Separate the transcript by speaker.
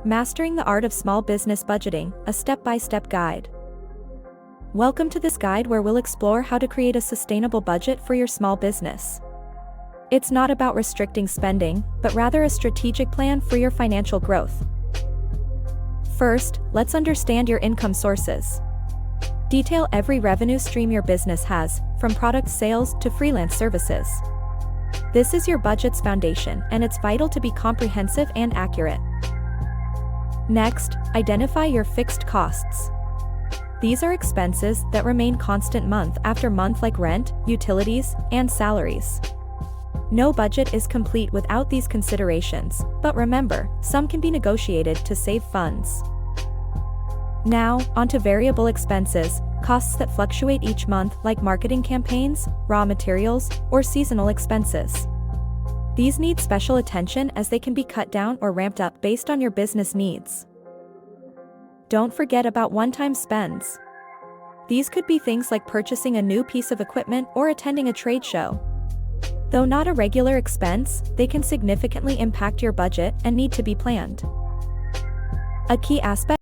Speaker 1: Mastering the Art of Small Business Budgeting, a step-by-step guide. Welcome to this guide where we'll explore how to create a sustainable budget for your small business. It's not about restricting spending, but rather a strategic plan for your financial growth. First, let's understand your income sources. Detail every revenue stream your business has, from product sales to freelance services. This is your budget's foundation, and it's vital to be comprehensive and accurate. Next, identify your fixed costs. These are expenses that remain constant month after month, like rent, utilities, and salaries. No budget is complete without these considerations, but remember, some can be negotiated to save funds. Now, onto variable expenses, costs that fluctuate each month, like marketing campaigns, raw materials, or seasonal expenses. These need special attention as they can be cut down or ramped up based on your business needs. Don't forget about one-time spends. These could be things like purchasing a new piece of equipment or attending a trade show. Though not a regular expense, they can significantly impact your budget and need to be planned. A key aspect